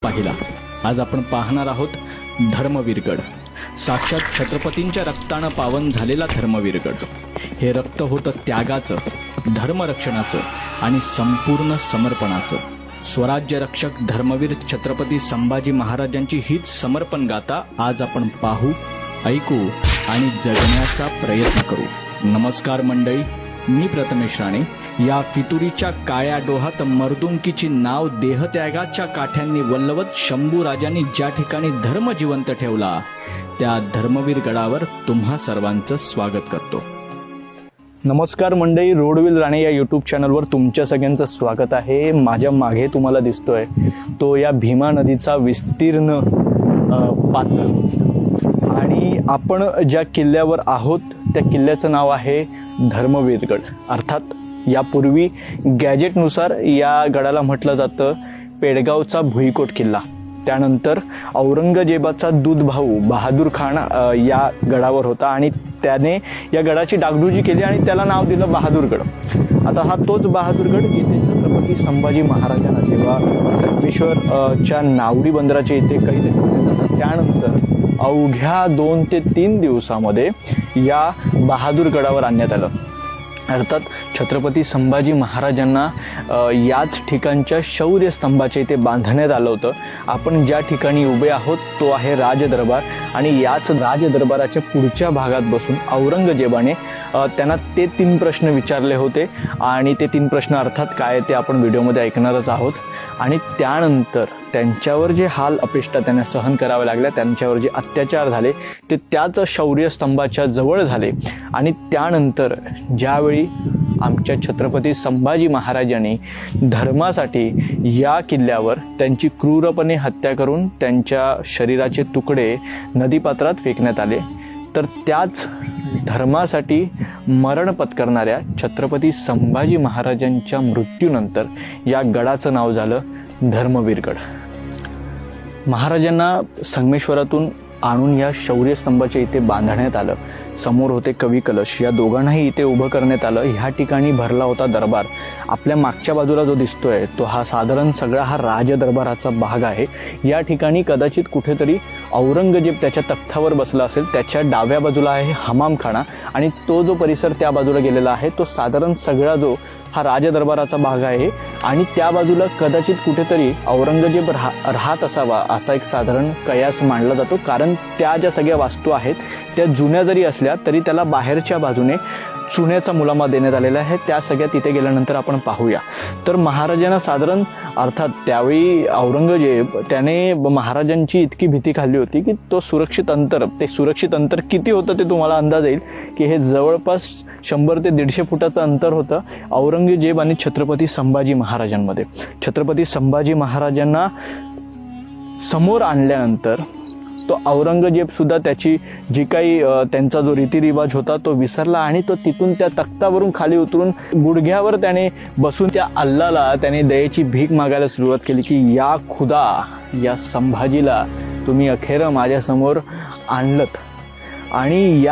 पाहिला। आज आपण पाहणार आहोत धर्मवीरगड। साक्षात छत्रपतींच्या रक्तानं पावन झालेला धर्मवीरगड। हे रक्त होतं त्यागाचं, धर्मरक्षणाचं आणि संपूर्ण समर्पणाचं। स्वराज्य रक्षक धर्मवीर छत्रपती संभाजी महाराजांची हीच समर्पण गाथा आज आपण पाहू, ऐकू आणि जगण्याचा प्रयत्न करू। नमस्कार मंडळी, मी प्रथमेश राणे। या फितुरीच्या काळ्या डोहात मर्दुमकीची नाव देहत्यागाच्या काठ्यांनी वल्लवत शंभू राजांनी ज्या ठिकाणी धर्म जिवंत ठेवला, त्या धर्मवीर गडावर तुम्हा सर्वांचं स्वागत करतो। नमस्कार मंडळी, रोडविल राणे या यूट्यूब चॅनलवर तुमच्या सगळ्यांचं स्वागत आहे। माझ्या मागे तुम्हाला दिसतोय तो या भीमा नदीचा विस्तीर्ण पात्र, आणि आपण ज्या किल्ल्यावर आहोत त्या किल्ल्याचं नाव आहे धर्मवीरगड। अर्थात यापूर्वी गॅजेटनुसार या गडाला म्हटलं जातं पेडगावचा भुईकोट किल्ला। त्यानंतर औरंगजेबाचा दूध भाऊ बहादूर खान या गडावर होता आणि त्याने या गडाची डागडुजी केली आणि त्याला नाव दिलं बहादूरगड। आता हा तोच बहादूरगड इथे छत्रपती संभाजी महाराजांना जेव्हा संगमेश्वरच्या नावडी बंदराच्या इथे कैद करण्यात आलं, त्यानंतर अवघ्या 2 ते 3 दिवसामध्ये या बहादूरगडावर आणण्यात आलं। अर्थात छत्रपती संभाजी महाराजांना याच ठिकाणच्या शौर्य स्तंभाच्या इथे बांधण्यात आलं होतं। आपण ज्या ठिकाणी उभे आहोत तो आहे राजदरबार, आणि याच राजदरबाराच्या पुढच्या भागात बसून औरंगजेबाने त्यांना ते 3 प्रश्न विचारले होते, आणि ते 3 प्रश्न अर्थात काय ते आपण व्हिडिओमध्ये ऐकणारच आहोत। आणि त्यानंतर त्यांच्यावर जे हाल अपेष्टा त्यांना सहन करावे लागल्या, त्यांच्यावर जे अत्याचार झाले ते त्याच शौर्य स्तंभाच्या जवळ झाले। आणि त्यानंतर ज्यावेळी आमच्या छत्रपती संभाजी महाराजांनी धर्मासाठी या किल्ल्यावर त्यांची क्रूरपणे हत्या करून त्यांच्या शरीराचे तुकडे नदीपात्रात फेकण्यात आले, तर त्याच धर्मासाठी मरण पत्करणाऱ्या छत्रपती संभाजी महाराजांच्या मृत्यूनंतर या गडाचं नाव झालं धर्मवीरगड। महाराजांना संगमेश्वरातून आणून या शौर्य स्तंभाच्या इथे बांधण्यात आलं। समोर होते कवी कलश, या दोघांनाही इथे उभं करण्यात आलं। ह्या ठिकाणी भरला होता दरबार। आपल्या मागच्या बाजूला जो दिसतोय तो हा साधारण सगळा हा राजदरबाराचा भाग आहे। या ठिकाणी कदाचित कुठेतरी औरंगजेब त्याच्या तख्तावर बसला असेल। त्याच्या डाव्या बाजूला आहे हमामखाना, आणि तो जो परिसर त्या बाजूला गेलेला आहे तो साधारण सगळा जो हा राजदरबाराचा भाग आहे, आणि त्या बाजूला कदाचित कुठेतरी औरंगजेब राहत असावा असा एक साधारण कयास मांडला जातो। कारण त्या ज्या सगळ्या वास्तू आहेत त्या जुन्या जरी असल्या तरी त्याला बाहेरच्या बाजूने चुन्याचा मुलामा देण्यात आलेला आहे। त्या सगळ्या तिथे गेल्यानंतर आपण पाहूया। तर महाराजांना साधारण अर्थात त्यावेळी औरंगजेब त्याने महाराजांची इतकी भीती खाल्ली होती की ते सुरक्षित अंतर किती होतं ते तुम्हाला अंदाज येईल की हे जवळपास 100 ते 150 फुटाचं अंतर होतं औरंगजेब आणि छत्रपती संभाजी महाराजांमध्ये। छत्रपती संभाजी महाराजांना समोर आणल्यानंतर तो औरंगजेब सुद्धा त्याची जी काही त्यांचा जो रीतिरिवाज होता तो विसरला, आणि तो तिथून त्या तख्तावरून खाली उतरून गुडघ्यावर त्याने बसून त्या अल्लाला त्याने दयेची भीक मागायला सुरुवात केली की या खुदा, या संभाजीला तुम्ही अखेर माझ्यासमोर आणलत। आणि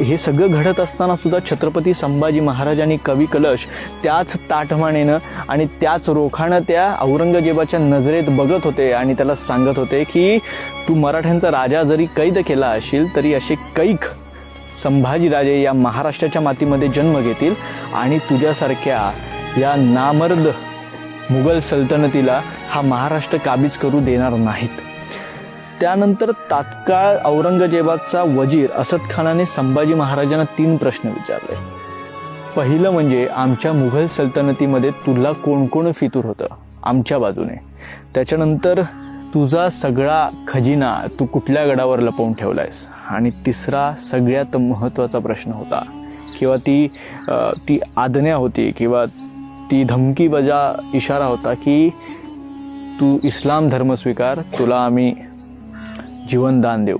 हे सगळं घडत असताना सुद्धा छत्रपती संभाजी महाराजांनी कवी कलश त्याच ताठमानेनं आणि त्याच रोखानं त्या औरंगजेबाच्या नजरेत बघत होते आणि त्याला सांगत होते की तू मराठ्यांचा राजा जरी कैद केला असेल तरी असे कैक संभाजीराजे या महाराष्ट्राच्या मातीमध्ये जन्म घेतील, आणि तुझ्यासारख्या या नामर्द मुघल सल्तनतीला हा महाराष्ट्र काबीज करू देणार नाहीत। त्यानंतर तात्काळ औरंगजेबाचा वजीर असद खानाने संभाजी महाराजांना 3 प्रश्न विचारले। पहिलं म्हणजे आमच्या मुघल सल्तनतीमध्ये तुला कोण कोण फितूर होतं आमच्या बाजूने, त्याच्यानंतर तुझा सगळा खजिना तू कुठल्या गडावर लपवून ठेवलायस, आणि तिसरा सगळ्यात महत्त्वाचा प्रश्न होता किंवा ती आज्ञा होती किंवा ती धमकी बजा इशारा होता की तू इस्लाम धर्म स्वीकार, तुला आम्ही जीवनदान देऊ।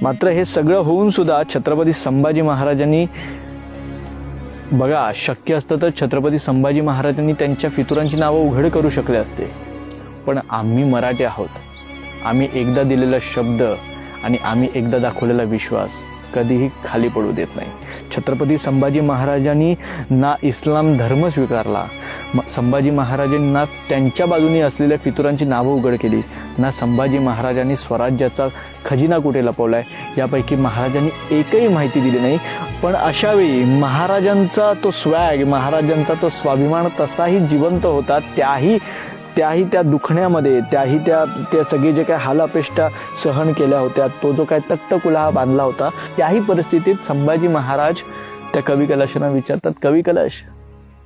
मात्र हे सगळं होऊन सुद्धा छत्रपती संभाजी महाराजांनी बघा, शक्य असतं तर छत्रपती संभाजी महाराजांनी त्यांच्या फितुरांची नावं उघड करू शकले असते, पण आम्ही मराठी आहोत, आम्ही एकदा दिलेला शब्द आणि आम्ही एकदा दाखवलेला विश्वास कधीही खाली पडू देत नाही। छत्रपती संभाजी महाराजांनी ना इस्लाम धर्म स्वीकारला, संभाजी महाराजांना त्यांच्या बाजूने असलेल्या फितुरांची नावं उघड केली ना. संभाजी महाराजांनी स्वराज्याचा खजिना कुठे लपवलाय यापैकी महाराजांनी एकही माहिती दिली नाही. पण अशावेळी महाराजांचा तो स्वॅग, महाराजांचा तो स्वाभिमान तसाही जिवंत होता. त्याही त्या दुखण्यामध्ये, त्या सगळे जे काय हालापेष्टा सहन केल्या होत्या, तो जो काय तख्तकुलाहा बांधला होता, त्याही परिस्थितीत संभाजी महाराज त्या कवी कलशांना विचारतात, कवी कलश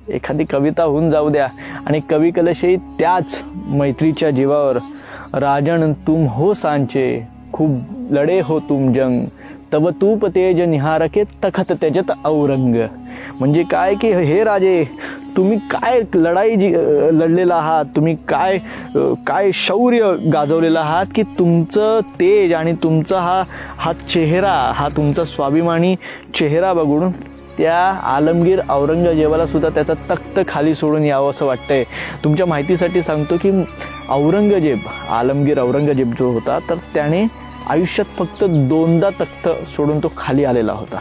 एखादी कविता होऊन जाऊ द्या. आणि कवी कलशही त्याच मैत्रीच्या जीवावर, राजन तुम हो सांचे खूप लढे हो तुम जंग, तब तूप तेज निहारके तखत तेजत औरंग. म्हणजे काय की हे राजे, तुम्ही काय लढाई लढलेला आहात, तुम्ही काय शौर्य गाजवलेला आहात की तुमचं तेज आणि तुमचा हा चेहरा, हा तुमचा स्वाभिमानी चेहरा बघून त्या आलमगीर औरंगजेबाला सुद्धा त्याचा तख्त खाली सोडून यावं असं वाटतंय. तुमच्या माहितीसाठी सांगतो की आलमगीर औरंगजेब जो होता, तर त्याने आयुष्यात फक्त 2दा तख्त सोडून तो खाली आलेला होता.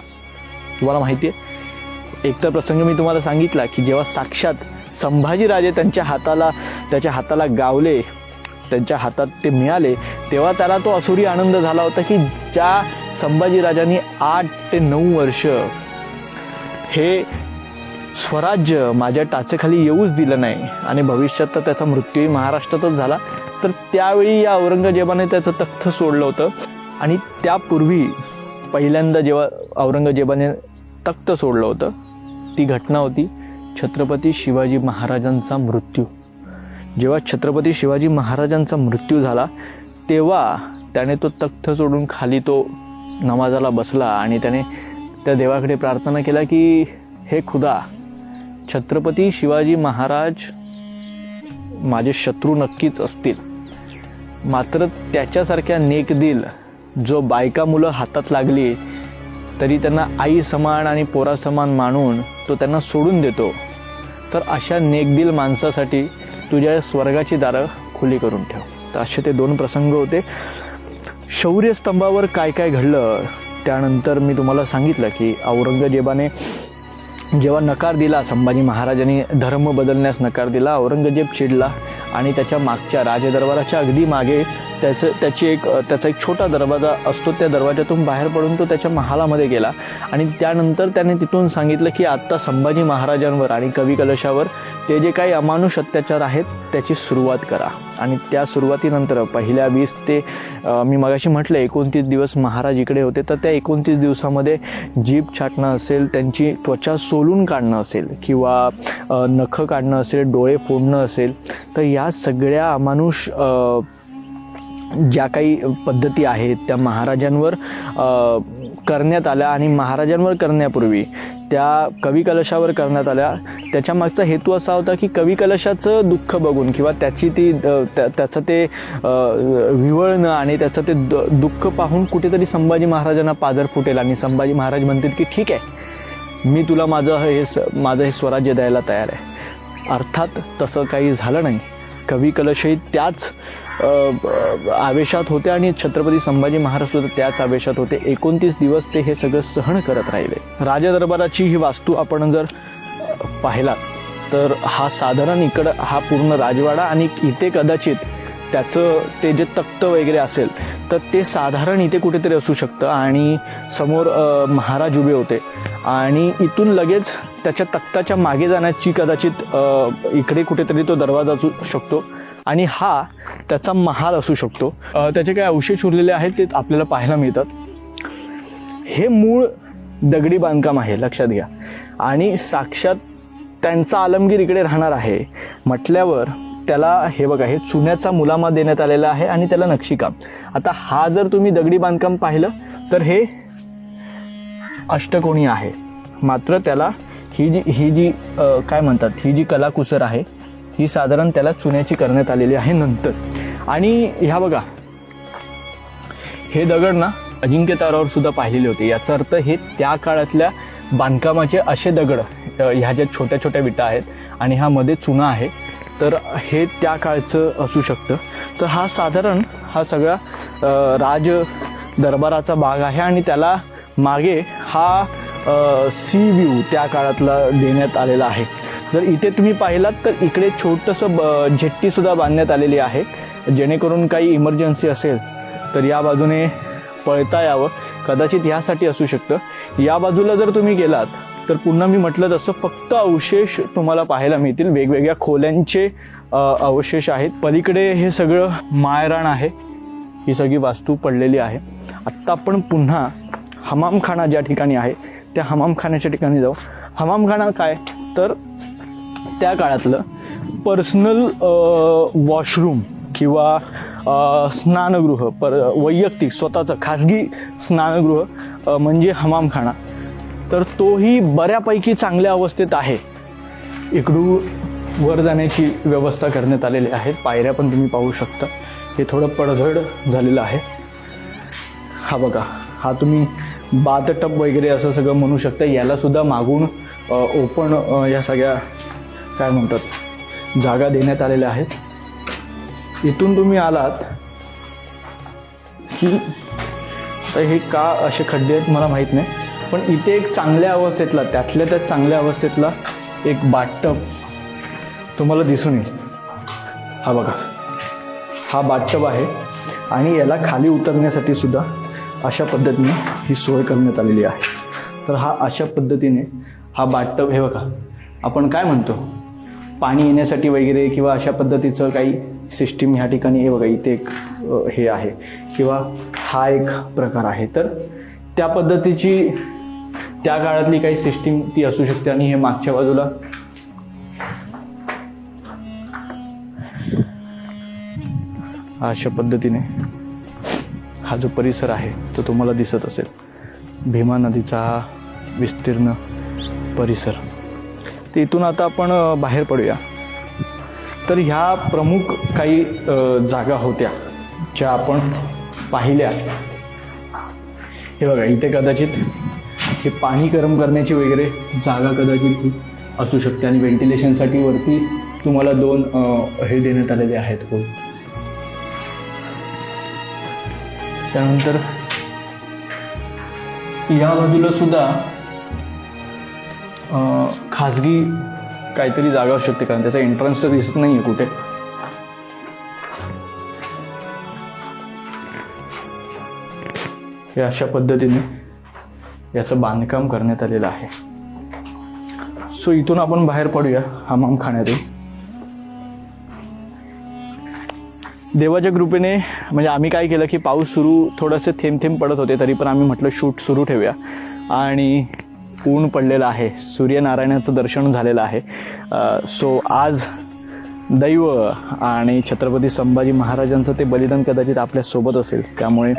तुम्हाला माहिती आहे, एक तर प्रसंग मी तुम्हाला सांगितला की जेव्हा साक्षात संभाजीराजे त्याच्या हाताला गावले, त्यांच्या हातात ते मिळाले, तेव्हा त्याला तो असुरी आनंद झाला होता की ज्या संभाजीराजांनी 8 ते 9 वर्ष हे स्वराज्य माझ्या टाचेखाली येऊच दिलं नाही आणि भविष्यात तर त्याचा मृत्यूही महाराष्ट्रातच झाला, तर त्यावेळी या औरंगजेबाने त्याचं तख्त सोडलं होतं. आणि त्यापूर्वी पहिल्यांदा जेव्हा औरंगजेबाने तख्त सोडलं होतं, ती घटना होती छत्रपती शिवाजी महाराजांचा मृत्यू. जेव्हा छत्रपती शिवाजी महाराजांचा मृत्यू झाला, तेव्हा त्याने तो तख्त सोडून खाली तो नमाजाला बसला आणि त्याने त्या देवाकडे प्रार्थना केला की हे खुदा, छत्रपती शिवाजी महाराज माझे शत्रू नक्कीच असतील, मात्र त्याच्यासारख्या नेकदिल जो बायका मुलं हातात लागली तरी त्यांना आई समान आणि पोरा समान मानून तो त्यांना सोडून देतो, तर अशा नेकदिल माणसासाठी तुझ्या स्वर्गाची दारं खुली करून ठेव. तर असे ते 2 प्रसंग होते. शौर्यस्तंभावर काय काय घडलं त्यानंतर मी तुम्हाला सांगितलं की औरंगजेबाने जेव्हा नकार दिला, संभाजी महाराजांनी धर्म बदलण्यास नकार दिला, औरंगजेब चिडला आणि त्याच्या मागच्या राजदरबाराच्या अगदी मागे त्याचा एक छोटा दरवाजा असतो, त्या दरवाजातून बाहेर पडून तो त्याच्या महालामध्ये गेला. आणि त्यानंतर त्याने तिथून सांगितलं की आत्ता संभाजी महाराजांवर आणि कवी कलशावर ते जे काही अमानुष अत्याचार आहेत त्याची सुरुवात करा. आणि त्या सुरुवातीनंतर पहिल्या 20 ते मी मगाशी म्हटलं 29 दिवस महाराज इकडे होते, तर त्या 29 दिवसामध्ये जीभ छाटणं असेल, त्यांची त्वचा सोलून काढणं असेल किंवा नखं काढणं असेल, डोळे फोडणं असेल, तर या सगळ्या अमानुष ज्या काही पद्धती आहेत त्या महाराजांवर करण्यात आल्या. आणि महाराजांवर करण्यापूर्वी त्या कवी कलशावर करण्यात आल्या. त्याच्या मागचा हेतू असा होता की कवी कलशाचं दुःख बघून किंवा त्याचं ते विवळणं आणि त्याचं ते दुःख पाहून कुठेतरी संभाजी महाराजांना पाझर फुटेल आणि संभाजी महाराज म्हणतील की ठीक आहे, मी तुला माझं हे स्वराज्य द्यायला तयार आहे. अर्थात तसं काही झालं नाही. कवी कलशही त्याच आवेशात होते आणि छत्रपती संभाजी महाराज सुद्धा त्याच आवेशात होते. 29 दिवस ते हे सगळं सहन करत राहिले. राजदरबाराची ही वास्तू आपण जर पाहिलात तर हा साधारण इकडं हा पूर्ण राजवाडा आणि इथे कदाचित त्याचं ते जे तख्त वगैरे असेल तर ते साधारण इथे कुठेतरी असू शकतं. आणि समोर महाराज उभे होते आणि इथून लगेच त्याच्या तख्ताच्या मागे जाण्याची कदाचित इकडे कुठेतरी तो दरवाजा असू शकतो आणि हा त्याचा महाल असू शकतो. त्याचे काही अवशेष उरलेले आहेत ते आपल्याला पाहायला मिळतात. हे मूळ दगडी बांधकाम आहे, लक्षात घ्या. आणि साक्षात त्यांचा आलमगीर इकडे राहणार आहे म्हटल्यावर त्याला हे बघा, हे चुन्याचा मुलामा देण्यात आलेला आहे आणि त्याला नक्षीकाम. आता हा जर तुम्ही दगडी बांधकाम पाहिलं तर हे अष्टकोनी आहे, मात्र त्याला ही जी काय म्हणतात, ही जी कलाकुसर आहे ही साधारण त्याला चुन्याची करण्यात आलेली आहे नंतर. आणि ह्या बघा, हे दगड ना अजिंक्यतारावर सुद्धा पाहिलेले होते. याचा अर्थ हे त्या काळातल्या बांधकामाचे असे दगड, ह्या ज्या छोट्या छोट्या विटा आहेत आणि हा मध्ये चुना आहे, तर हे त्या काळचं असू शकतं. तर हा साधारण हा सगळा राज दरबाराचा भाग आहे आणि त्याला मागे हा सी व्ह्यू त्या काळातला देण्यात आलेला आहे. जर इथे तुम्ही पाहिलात तर इकडे छोटंसं जेट्टी सुद्धा बांधण्यात आलेली आहे, जेणेकरून काही इमर्जन्सी असेल तर या बाजूने पळता यावं, कदाचित यासाठी असू शकतं. या बाजूला जर तुम्ही गेलात तर पुन्हा मी म्हटलं तसं फक्त अवशेष तुम्हाला पाहायला मिळतील, वेगवेगळ्या खोल्यांचे अवशेष आहेत. पलीकडे हे सगळं माळरान आहे, ही सगळी वास्तू पडलेली आहे. आत्ता आपण पुन्हा हमामखाना ज्या ठिकाणी आहे त्या हमामखान्याच्या ठिकाणी जाऊ. हमामखाना काय तर त्या काळातलं पर्सनल वॉशरूम किंवा स्नानगृह, वैयक्तिक स्वतःचं खाजगी स्नानगृह म्हणजे हमामखाना. तर तोही बऱ्यापैकी चांगल्या अवस्थेत आहे. इकडून वर जाण्याची व्यवस्था करण्यात आलेली आहे, पायऱ्या पण तुम्ही पाहू शकता. हे थोडं पडझड झालेलं आहे. हा बघा, हा तुम्ही बाथटब वगैरे असं सगळं म्हणू शकता. याला सुद्धा मागून ओपन या सगळ्या काय म्हणतात जागा देण्यात आलेल्या आहेत. इथून तुम्ही आलात की हे का असे खड्डे आहेत मला माहीत नाही, पण इथे एक चांगल्या अवस्थेतला, त्यातल्या त्यात चांगल्या अवस्थेतला एक बाथटब तुम्हाला दिसून येईल. हा बघा, हा बाथटब आहे आणि याला खाली उतरण्यासाठी सुद्धा अशा पद्धतीने ही सोय करण्यात आलेली आहे. तर हा अशा पद्धतीने हा बाथटब, हे बघा आपण काय म्हणतो पाणी येण्यासाठी वगैरे किंवा अशा पद्धतीचं काही सिस्टीम ह्या ठिकाणी, हे बघा इथे एक हे आहे किंवा हा एक प्रकार आहे. तर त्या पद्धतीची त्या काळातली काही सिस्टीम ती असू शकते. आणि हे मागच्या बाजूला अशा पद्धतीने हा जो परिसर आहे तो तुम्हाला दिसत असेल, भीमा नदीचा हा विस्तीर्ण परिसर. तर इथून आता आपण बाहेर पडूया. तर ह्या प्रमुख काही जागा होत्या ज्या आपण पाहिल्या. हे बघा इथे कदाचित हे पाणी गरम करण्याची वगैरे जागा कदाचित असू शकते आणि व्हेंटिलेशनसाठी वरती तुम्हाला 2 हे देण्यात आलेले आहेत होल. त्यानंतर या बाजूला सुद्धा खाजगी काहीतरी जागा असू शकते, कारण त्याचा एंट्रन्स तर दिसत नाहीये कुठे. हे अशा पद्धतीने याचं बांधकाम करण्यात आलेलं आहे. सो इथून आपण बाहेर पडूया हमामखान्यातून. देवाच्या कृपेने म्हणजे आम्ही काय केलं की पाऊस सुरू थोडेसे थेंब थेंब पडत होते, तरी पण आम्ही म्हटलं शूट सुरू ठेवूया. आणि ऊन पडलेलं आहे, सूर्यनारायणाचं दर्शन झालेलं आहे. सो आज दैव आणि छत्रपती संभाजी महाराजांचं ते बलिदान कदाचित आपल्या सोबत असेल, त्यामुळे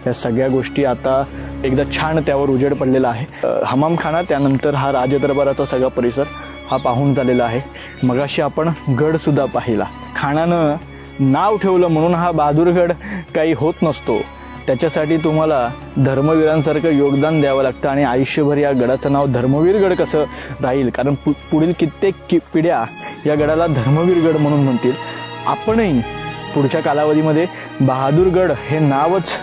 या सगळ्या गोष्टी आता एकदा छान त्यावर उजेड पडलेला आहे. हमामखाना, त्यानंतर हा राजदरबाराचा सगळा परिसर हा पाहून झालेला आहे. मगाशी आपण गडसुद्धा पाहिला. खानानं नाव ठेवलं म्हणून हा बहादूरगड काही होत नसतो. त्याच्यासाठी तुम्हाला धर्मवीरांसारखं योगदान द्यावं लागतं आणि आयुष्यभर या गडाचं नाव धर्मवीरगड कसं राहील, कारण पुढील कित्येक पिढ्या या गडाला धर्मवीरगड म्हणून म्हणतील. आपणही पुढच्या कालावधीमध्ये बहादूरगड हे नावच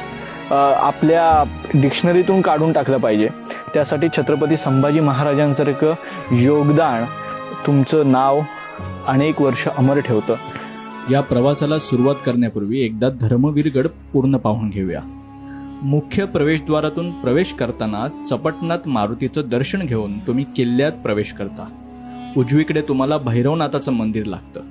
आपल्या डिक्शनरीतून काढून टाकलं पाहिजे. त्यासाठी छत्रपती संभाजी महाराजांसारखं योगदान तुमचं नाव अनेक वर्ष अमर ठेवतं. या प्रवासाला सुरुवात करण्यापूर्वी एकदा धर्मवीरगड पूर्ण पाहून घेऊया. मुख्य प्रवेशद्वारातून प्रवेश करताना चपटनाथ मारुतीचं दर्शन घेऊन तुम्ही किल्ल्यात प्रवेश करता. उजवीकडे तुम्हाला भैरवनाथाचं मंदिर लागतं.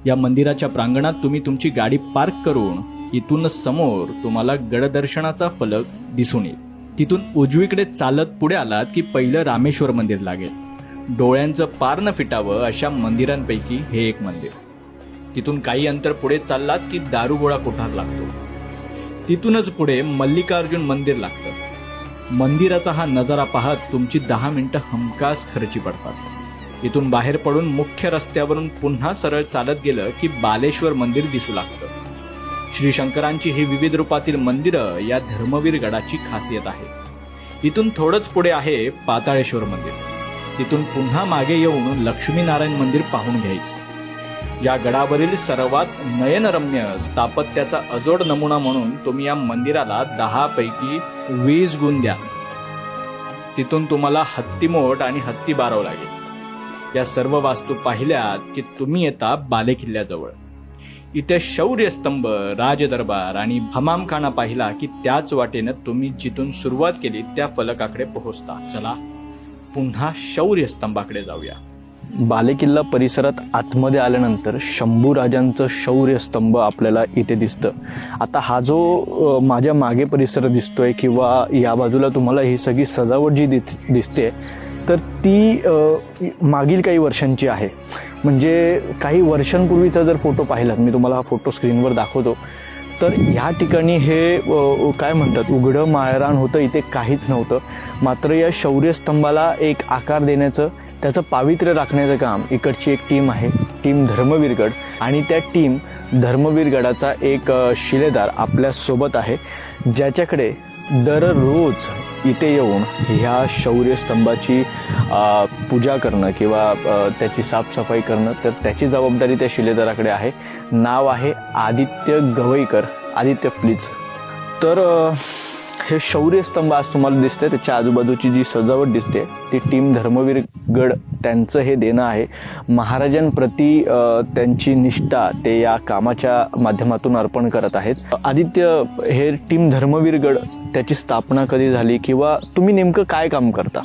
या मंदिराच्या प्रांगणात तुम्ही तुमची गाडी पार्क करून इथून समोर तुम्हाला गडदर्शनाचा फलक दिसून येईल. तिथून उजवीकडे चालत पुढे आलात की पहिलं रामेश्वर मंदिर लागेल. डोळ्यांचं पार न फिटावं अशा मंदिरांपैकी हे एक मंदिर. तिथून काही अंतर पुढे चाललात की दारुगोळा कोठार लागतो. तिथूनच पुढे मल्लिकार्जुन मंदिर लागतं. मंदिराचा हा नजारा पाहत तुमची 10 मिनिटं हमखास खर्ची पडतात. इथून बाहेर पडून मुख्य रस्त्यावरून पुन्हा सरळ चालत गेलं की बालेश्वर मंदिर दिसू लागतं. श्री शंकरांची ही विविध रूपातील मंदिरं या धर्मवीर गडाची खासियत आहे. इथून थोडंच पुढे आहे पाताळेश्वर मंदिर. तिथून पुन्हा मागे येऊन लक्ष्मीनारायण मंदिर पाहून घ्यायचं. या गडावरील सर्वात नयनरम्य स्थापत्याचा अजोड नमुना म्हणून तुम्ही या मंदिराला 10 पैकी 20 गुण द्या. तिथून तुम्हाला हत्तीमोठ आणि हत्ती बारव लागेल. या सर्व वास्तू पाहिल्यात की तुम्ही येता बालेकिल्ल्याजवळ. इथे शौर्यस्तंभ, राजदरबार आणि भमामखाना पाहिला की त्याच वाटेनं तुम्ही जिथून सुरुवात केली त्या फलकाकडे पोहोचता. चला पुन्हा शौर्यस्तंभाकडे जाऊया. बालेकिल्ला परिसरात आतमध्ये आल्यानंतर शंभू राजांचं शौर्यस्तंभ आपल्याला इथे दिसतं. आता हा जो माझ्या मागे परिसर दिसतोय किंवा या बाजूला तुम्हाला ही सगळी सजावट जी दिसते तर ती मागील काही वर्षांची आहे. म्हणजे काही वर्षांपूर्वीचा जर फोटो पाहिलात, मी तुम्हाला हा फोटो स्क्रीनवर दाखवतो, तर ह्या ठिकाणी हे काय म्हणतात उघडं माळरान होतं, इथे काहीच नव्हतं. मात्र या शौर्यस्तंभाला एक आकार देण्याचं, त्याचं पावित्र्य राखण्याचं काम इकडची एक टीम आहे, टीम धर्मवीरगड. आणि त्या टीम धर्मवीरगडाचा एक शिलेदार आपल्यासोबत आहे, ज्याच्याकडे दररोज इथे येऊन ह्या शौर्यस्तंभाची पूजा करणं किंवा त्याची साफसफाई करणं, तर त्याची जबाबदारी त्या शिलेदाराकडे आहे. नाव आहे आदित्य गवईकर. आदित्य प्लीज. तर हे शौर्यस्तंभ आज तुम्हाला दिसते, त्याच्या आजूबाजूची जी सजावट दिसते ती टीम धर्मवीरगड त्यांचं हे देणं आहे. महाराजांप्रती त्यांची निष्ठा ते या कामाच्या माध्यमातून अर्पण करत आहेत. आदित्य, हे टीम धर्मवीरगड त्याची स्थापना कधी झाली किंवा तुम्ही नेमकं काय काम करता?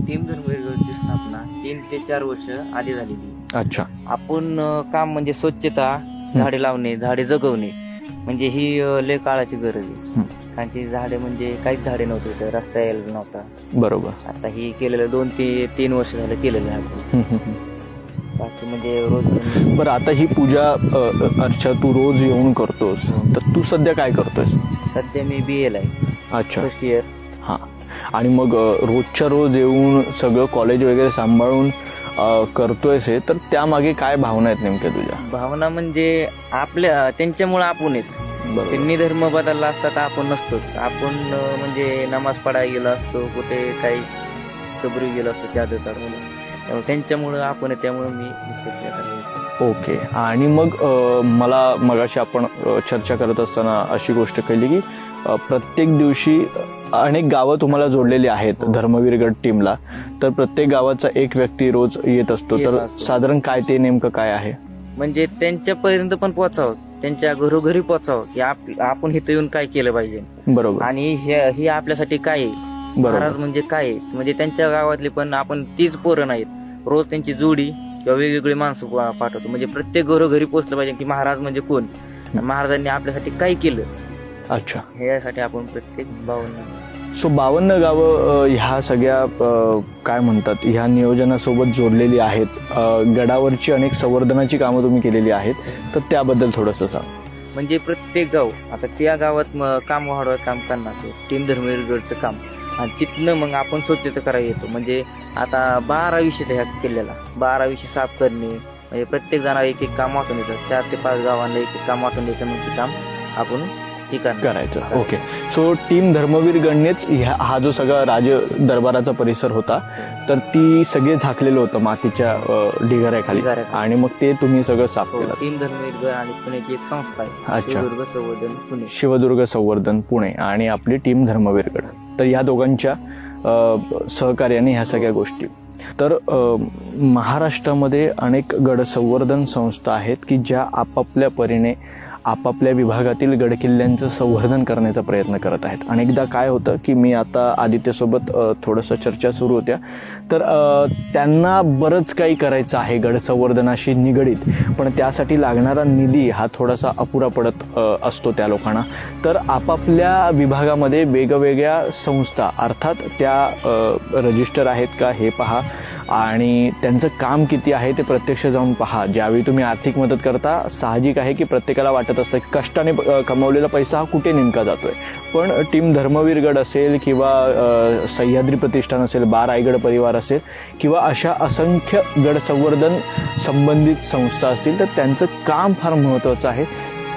टीम धर्मवीरगडची स्थापना 3 ते 4 वर्ष आधी झालेली. अच्छा. आपण काम म्हणजे स्वच्छता, झाडे लावणे, झाडे जगवणे, म्हणजे ही लय काळाची गरज आहे. कारण की झाडे म्हणजे काहीच झाडे नव्हते, तर रस्ता यायला नव्हता. बरोबर. आता ही केलेलं 2 ते 3 वर्ष झालं केलेलं आहे. बाकी म्हणजे रोज. बरं, आता ही पूजा अर्चा तू रोज येऊन करतोस, तर तू सध्या काय करतोयस? सध्या मी BA ला आहे. अच्छा. First year. हां. आणि मग रोजच्या रोज येऊन सगळं कॉलेज वगैरे सांभाळून करतोयस हे, तर त्यामागे काय भावना आहेत नेमक्या तुझ्या? भावना म्हणजे आपल्या त्यांच्यामुळे आपण येत. त्यांनी धर्म बदलला असता तर आपण नसतोच. आपण म्हणजे नमाज पडायला गेलो असतो, कुठे काही कबरी गेलो असतो चादर चढवलं, त्यामुळे त्यांच्यामुळं आपण, त्यामुळे मी. ओके. आणि मग मला मगाशी आपण चर्चा करत असताना अशी गोष्ट कळली की प्रत्येक दिवशी अनेक गावं तुम्हाला जोडलेली आहेत धर्मवीरगड टीमला, तर प्रत्येक गावाचा एक व्यक्ती रोज येत असतो. तर साधारण काय ते नेमकं काय आहे? म्हणजे त्यांच्यापर्यंत पण पोहोचावं, त्यांच्या घरोघरी पोहोचावं की आपण इथं येऊन काय केलं पाहिजे. बरोबर. आणि हे आपल्यासाठी काय आहे, महाराज म्हणजे काय आहे. म्हणजे त्यांच्या गावातले पण आपण तीच पोरं नाहीत, रोज त्यांची जोडी किंवा वेगवेगळी माणसं पाठवतो. म्हणजे प्रत्येक घरोघरी पोहोचलं पाहिजे की महाराज म्हणजे कोण, महाराजांनी आपल्यासाठी काय केलं. अच्छा. ह्यासाठी आपण प्रत्येक 52 गावं ह्या सगळ्या काय म्हणतात ह्या नियोजनासोबत जोडलेली आहेत. गडावरची अनेक संवर्धनाची कामं तुम्ही केलेली आहेत, तर त्याबद्दल थोडंसं सांग. म्हणजे प्रत्येक गाव, आता त्या गावात काम वाढवायचं काम करणार टीम धर्मवीरगडचं काम, आणि तिथनं मग आपण स्वच्छता करायला येतो. म्हणजे आता 12 विषय ह्या किल्ल्याला 12 विषय साफ करणे, म्हणजे प्रत्येक जणांना एक एक काम वाटून द्यायचं. 4 ते 5 गावांना एक एक काम वाटून द्यायचं, मग ते काम आपण करायचं. ओके. सो टीम धर्मवीरगडनेच हा जो सगळा राज दरबाराचा परिसर होता, तर ती सगळे झाकलेलं होतं मातीच्या ढिगाऱ्याखाली, आणि मग ते तुम्ही सगळं साफ केलं. टीम धर्मवीरगड आणि पुण्याची एक संस्था आहे, अच्छा, शिवदुर्ग संवर्धन पुणे. शिवदुर्ग संवर्धन पुणे आणि आपली टीम धर्मवीरगड, तर या दोघांच्या सहकार्याने ह्या सगळ्या गोष्टी. तर महाराष्ट्रामध्ये अनेक गड संवर्धन संस्था आहेत की ज्या आपापल्या परीने आपापल्या विभागातील गडकिल्ल्यांचं संवर्धन करण्याचा प्रयत्न करत आहेत. अनेकदा काय होतं की मी आता आदित्यसोबत थोडंसं चर्चा सुरू होत्या, तर त्यांना बरंच काही करायचं आहे गड संवर्धनाशी निगडीत, पण त्यासाठी लागणारा निधी हा थोडासा अपुरा पडत असतो त्या लोकांना. तर आपापल्या विभागामध्ये वेगवेगळ्या संस्था, अर्थात त्या रजिस्टर आहेत का हे पहा, आणि त्यांचं काम किती आहे ते प्रत्यक्ष जाऊन पहा. ज्यावेळी तुम्ही आर्थिक मदत करता, साहजिक आहे की प्रत्येकाला वाटत असतं की कष्टाने कमवलेला पैसा हा कुठे नेमका जातोय. पण टीम धर्मवीरगड असेल किंवा सह्याद्री प्रतिष्ठान असेल, रायगड परिवार असेल किंवा अशा असंख्य गड संवर्धन संबंधित संस्था असतील, तर त्यांचं काम फार महत्त्वाचं आहे.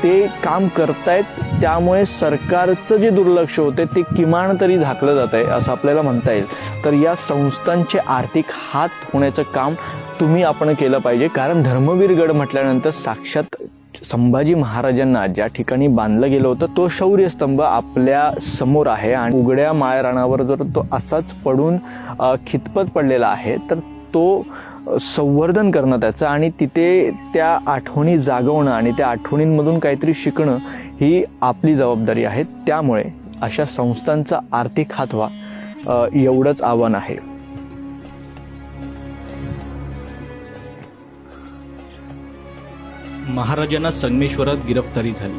ते काम करतायत, त्यामुळे सरकारचं जे दुर्लक्ष होते ते किमान तरी झाकलं जात आहे असं आपल्याला म्हणता येईल. तर या संस्थांचे आर्थिक हात होण्याचं काम आपण केलं पाहिजे. कारण धर्मवीरगड म्हटल्यानंतर साक्षात संभाजी महाराजांना ज्या ठिकाणी बांधलं गेलं होतं तो शौर्यस्तंभ आपल्या समोर आहे, आणि उघड्या माळरानावर जर तो असाच पडून खितपत पडलेला आहे, तर तो संवर्धन करणं त्याचं आणि तिथे त्या आठवणी जागवणं आणि त्या आठवणींमधून काहीतरी शिकणं ही आपली जबाबदारी आहे. त्यामुळे अशा संस्थांचा आर्थिक हात व्हा एवढंच आव्हान आहे. महाराजांना संगमेश्वरात गिरफ्तारी झाली.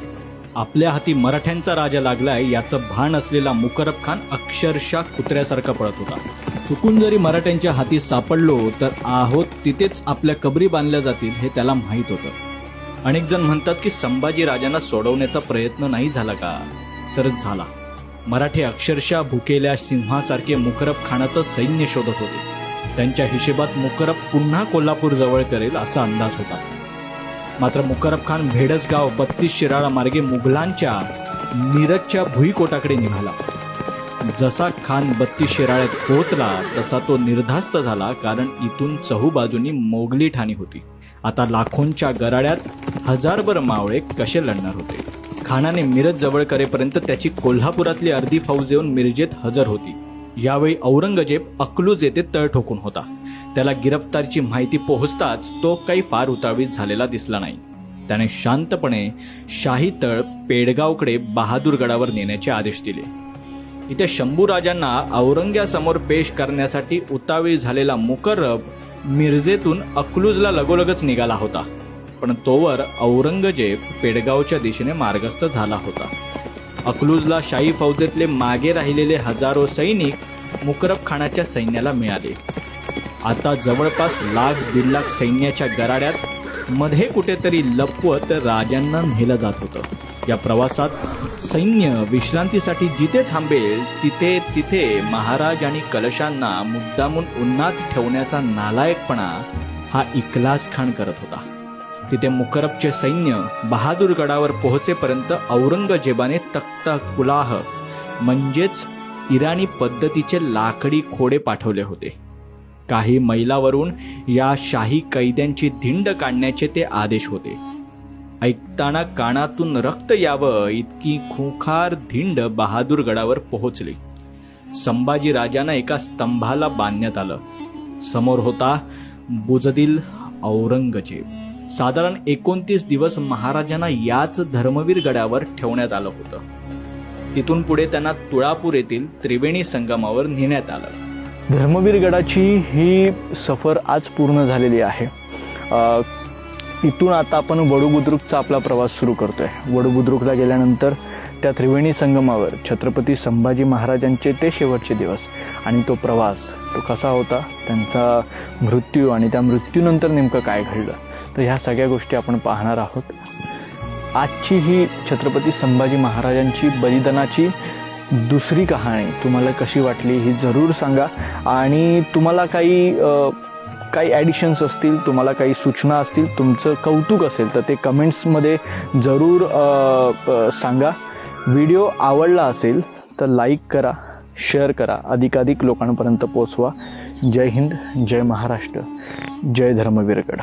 आपल्या हाती मराठ्यांचा राजा लागलाय याचं भान असलेला मुकरब खान अक्षरशः कुत्र्यासारखा पळत होता. चुकून जरी मराठ्यांच्या हाती सापडलो तर आहोत तिथेच आपल्या कबरी बांधल्या जातील हे त्याला माहीत होतं. अनेक जण म्हणतात की संभाजी राजांना सोडवण्याचा प्रयत्न नाही झाला का, तर झाला. मराठे अक्षरशः भुकेल्या सिंहासारखे मुकरब खानाचं सैन्य शोधत होते. त्यांच्या हिशेबात मुकरब पुन्हा कोल्हापूर जवळ करेल असा अंदाज होता. मात्र मुकरब खान भेडसगाव 32 शिराळा मार्गे मुघलांच्या मिरजच्या भुईकोटाकडे निघाला. जसा खान 32 शिराळ्यात पोहोचला तसा तो निर्धास्त झाला, कारण इथून चहूबाजूनी मोगली ठाणी होती. आता लाखोंच्या गराड्यात हजारभर मावळे कसे लढणार होते. खानाने मिरज जवळ करेपर्यंत त्याची कोल्हापुरातली अर्धी फौज येऊन मिरजेत हजर होती. यावेळी औरंगजेब अकलूज येथे तळ ठोकून होता. त्याला गिरफ्तारीची माहिती पोहोचताच तो काही फार उतावीत झालेला दिसला नाही. त्याने शांतपणे शाही तळ पेडगावकडे बहादूरगडावर नेण्याचे आदेश दिले. इथे शंभूराजांना औरंग्यासमोर पेश करण्यासाठी उतावीळ झालेला मुकरब मिरजेतून अकलूजला लगोलगच निघाला होता. पण तोवर औरंगजेब पेडगावच्या दिशेने मार्गस्थ झाला होता. अकलूजला शाही फौजेतले मागे राहिलेले हजारो सैनिक मुकरब खानाच्या सैन्याला मिळाले. आता जवळपास 1,00,000-1.5 लाख सैन्याच्या गराड्यात मध्ये कुठेतरी लपवत राजांना नेलं जात होतं. या प्रवासात सैन्य विश्रांतीसाठी जिथे थांबेल तिथे तिथे महाराज आणि कलशांना मुद्दामून उन्हात ठेवण्याचा नालायकपणा हा इखलास खान करत होता. तिथे मुकरबचे सैन्य बहादूरगडावर पोहोचेपर्यंत औरंगजेबाने तख्त कुलाह म्हणजेच इराणी पद्धतीचे लाकडी खोडे पाठवले होते. काही मैलावरून या शाही कैद्यांची धिंड काढण्याचे ते आदेश होते. ऐकताना कानातून रक्त यावं इतकी खुंखार धिंड बहादूरगडावर पोहोचली. संभाजी राजांना एका स्तंभाला बांधण्यात आलं. समोर होता बुजदिल औरंगजेब. साधारण 29 दिवस महाराजांना याच धर्मवीर गडावर ठेवण्यात आलं होतं. तिथून पुढे त्यांना तुळापूर येथील त्रिवेणी संगमावर नेण्यात आलं. धर्मवीर गडाची ही सफर आज पूर्ण झालेली आहे. इथून आता आपण वडूबुद्रुकचा आपला प्रवास सुरू करतोय. वडूबुद्रुकला गेल्यानंतर त्या त्रिवेणी संगमावर छत्रपती संभाजी महाराजांचे ते शेवटचे दिवस आणि तो प्रवास तो कसा होता, त्यांचा मृत्यू आणि त्या मृत्यूनंतर नेमकं काय घडलं, तर ह्या सगळ्या गोष्टी आपण पाहणार आहोत. आजची ही छत्रपती संभाजी महाराजांची बलिदानाची दुसरी कहाणी तुम्हाला कशी वाटली ही जरूर सांगा. आणि तुम्हाला काही ॲडिशन्स असतील, तुम्हाला काही सूचना असतील, तुमचं कौतुक असेल तर ते कमेंट्समध्ये जरूर सांगा. व्हिडिओ आवडला असेल तर लाईक करा, शेअर करा, अधिकाधिक लोकांपर्यंत पोचवा. जय हिंद, जय महाराष्ट्र, जय धर्मवीरगड.